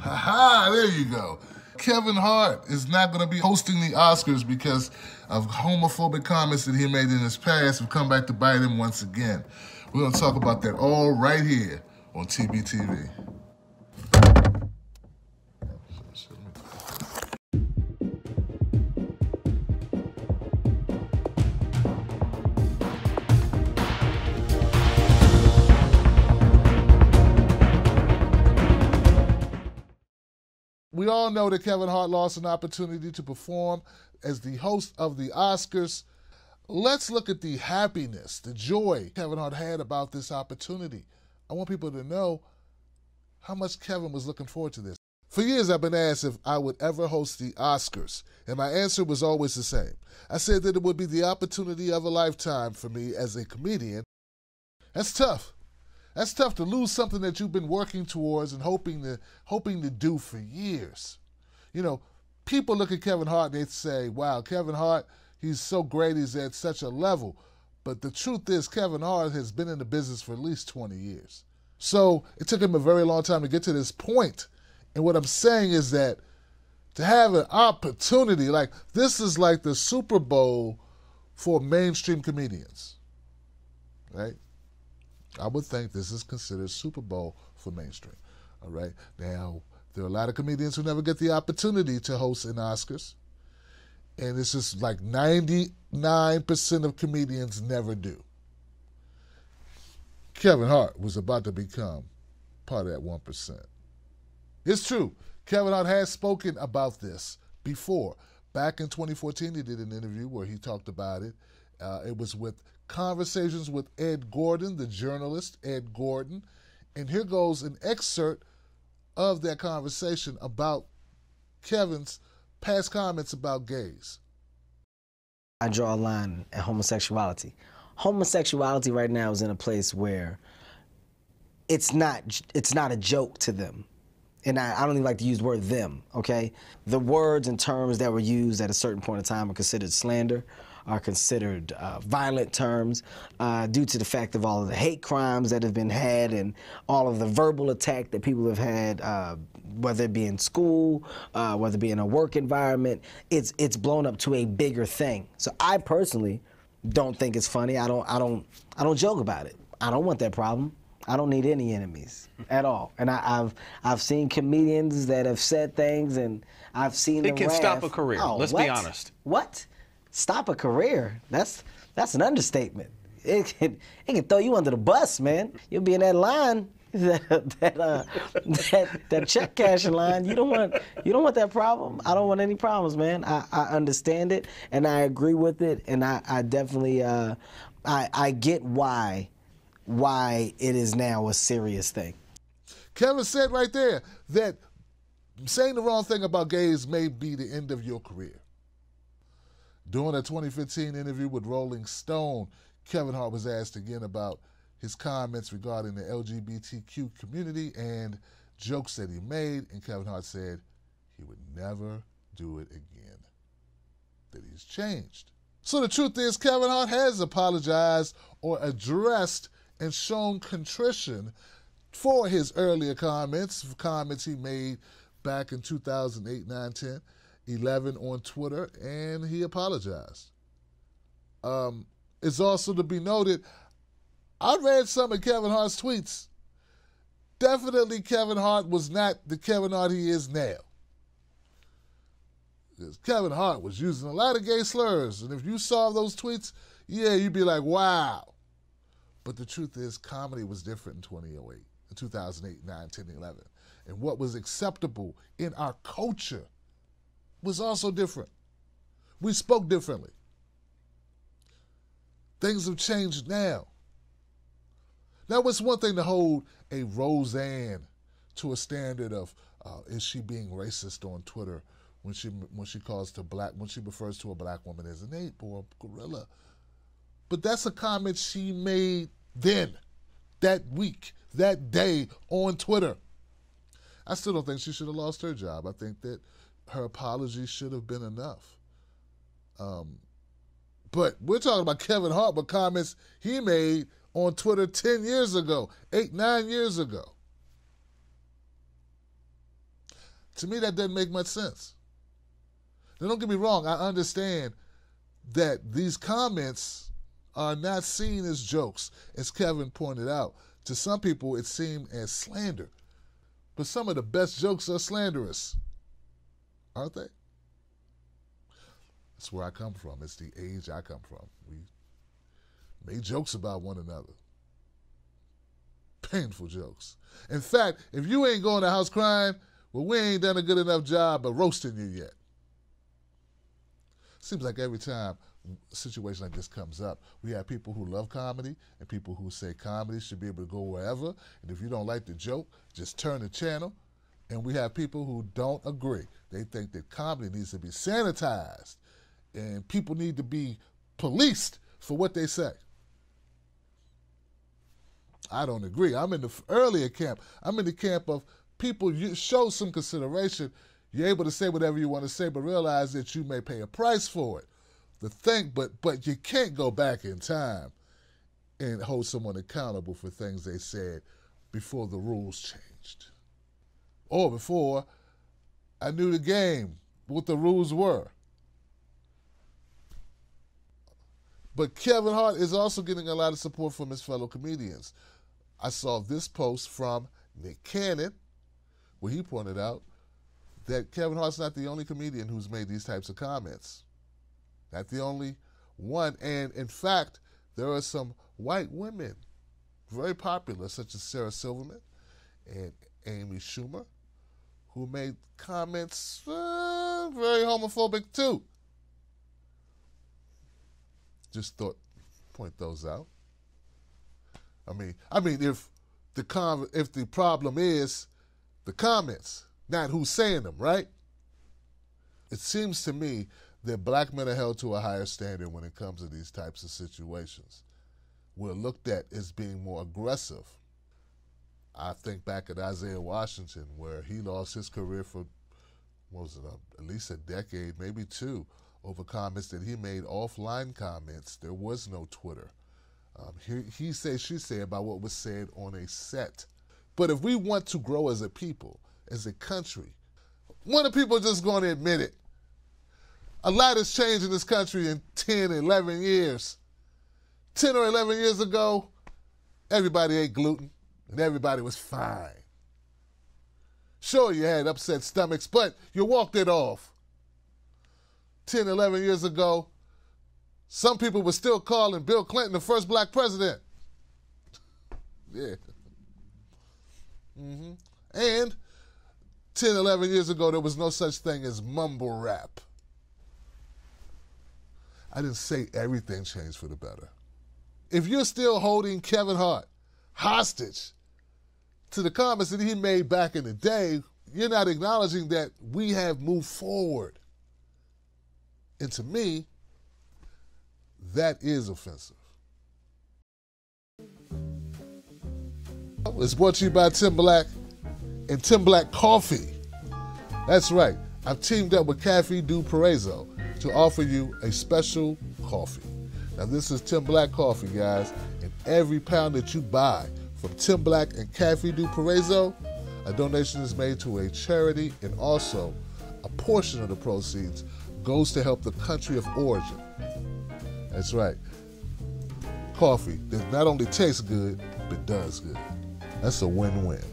Ha, there you go. Kevin Hart is not going to be hosting the Oscars because of homophobic comments that he made in his past have come back to bite him once again. We're going to talk about that all right here on TBTV. We all know that Kevin Hart lost an opportunity to perform as the host of the Oscars. Let's look at the happiness, the joy Kevin Hart had about this opportunity. I want people to know how much Kevin was looking forward to this. For years, I've been asked if I would ever host the Oscars, and my answer was always the same. I said that it would be the opportunity of a lifetime for me as a comedian. That's tough. That's tough to lose something that you've been working towards and hoping to do for years. You know, people look at Kevin Hart and they say, wow, Kevin Hart, he's so great, he's at such a level. But the truth is, Kevin Hart has been in the business for at least 20 years. So it took him a very long time to get to this point. And what I'm saying is that to have an opportunity, like this is like the Super Bowl for mainstream comedians, right? I would think this is considered Super Bowl for mainstream, all right? Now, there are a lot of comedians who never get the opportunity to host an Oscars, and it's just like 99% of comedians never do. Kevin Hart was about to become part of that 1%. It's true. Kevin Hart has spoken about this before. Back in 2014, he did an interview where he talked about it. It was with Conversations with Ed Gordon, the journalist Ed Gordon. And here goes an excerpt of that conversation about Kevin's past comments about gays. I draw a line at homosexuality. Homosexuality right now is in a place where it's not a joke to them. And I don't even like to use the word them, okay? The words and terms that were used at a certain point in time are considered slander, are considered violent terms due to the fact of all of the hate crimes that have been had and all of the verbal attack that people have had, whether it be in school, whether it be in a work environment. It's blown up to a bigger thing. So I personally don't think it's funny. I don't joke about it. I don't want that problem. I don't need any enemies at all. And I've seen comedians that have said things, and I've seen them It can stop a career. Oh, Let's be honest. What? Stop a career? That's an understatement. It can throw you under the bus, man. You'll be in that line, that check cashing line. You don't want that problem. I don't want any problems, man. I understand it and I agree with it, and I definitely I get why it is now a serious thing. Kevin said right there that saying the wrong thing about gays may be the end of your career. During a 2015 interview with Rolling Stone, Kevin Hart was asked again about his comments regarding the LGBTQ community and jokes that he made, and Kevin Hart said he would never do it again, that he's changed. So the truth is, Kevin Hart has apologized or addressed and shown contrition for his earlier comments he made back in 2008, 9, 10, 11 on Twitter, and he apologized. It's also to be noted, I read some of Kevin Hart's tweets. Definitely Kevin Hart was not the Kevin Hart he is now. Because Kevin Hart was using a lot of gay slurs, and if you saw those tweets, yeah, you'd be like, wow. But the truth is, comedy was different in 2008, in 2008, 9, 10, 11. And what was acceptable in our culture was also different. We spoke differently. Things have changed now. Now, it's one thing to hold a Roseanne to a standard of, is she being racist on Twitter when she refers to a black woman as an ape or a gorilla. But that's a comment she made then, that week, that day on Twitter. I still don't think she should have lost her job. I think that her apology should have been enough. But we're talking about Kevin Hart with comments he made on Twitter 10 years ago, 8, 9 years ago. To me, that doesn't make much sense. Now, don't get me wrong. I understand that these comments are not seen as jokes, as Kevin pointed out. To some people, it seemed as slander. But some of the best jokes are slanderous, aren't they? That's where I come from. It's the age I come from. We made jokes about one another. Painful jokes. In fact, if you ain't going to house crying, well, we ain't done a good enough job of roasting you yet. Seems like every time a situation like this comes up, we have people who love comedy and people who say comedy should be able to go wherever. And if you don't like the joke, just turn the channel. And we have people who don't agree. They think that comedy needs to be sanitized and people need to be policed for what they say. I don't agree. I'm in the earlier camp. I'm in the camp of people, you show some consideration. You're able to say whatever you want to say, but realize that you may pay a price for it. But you can't go back in time and hold someone accountable for things they said before the rules changed. Or before I knew the game, what the rules were. But Kevin Hart is also getting a lot of support from his fellow comedians. I saw this post from Nick Cannon, where he pointed out that Kevin Hart's not the only comedian who's made these types of comments. Not the only one. And in fact, there are some white women, very popular, such as Sarah Silverman and Amy Schumer, who made comments very homophobic too. Just thought, point those out. I mean, if the problem is the comments, not who's saying them, right? It seems to me that black men are held to a higher standard when it comes to these types of situations. We're looked at as being more aggressive. I think back at Isaiah Washington, where he lost his career for, at least a decade, maybe two, over comments that he made, offline comments. There was no Twitter. He say, she say about what was said on a set. But if we want to grow as a people, as a country, when are people just going to admit it? A lot has changed in this country in 10, 11 years. 10 or 11 years ago, everybody ate gluten and everybody was fine. Sure, you had upset stomachs, but you walked it off. 10, 11 years ago, some people were still calling Bill Clinton the first black president. Yeah. And 10, 11 years ago, there was no such thing as mumble rap. I didn't say everything changed for the better. If you're still holding Kevin Hart hostage to the comments that he made back in the day, you're not acknowledging that we have moved forward. And to me, that is offensive. It's brought to you by Tim Black and Tim Black Coffee. That's right. I've teamed up with Cafe du Paraiso to offer you a special coffee. Now, this is Tim Black Coffee, guys, and every pound that you buy from Tim Black and Cafe du Paraiso, a donation is made to a charity, and also a portion of the proceeds goes to help the country of origin. That's right. Coffee that not only tastes good, but does good. That's a win-win.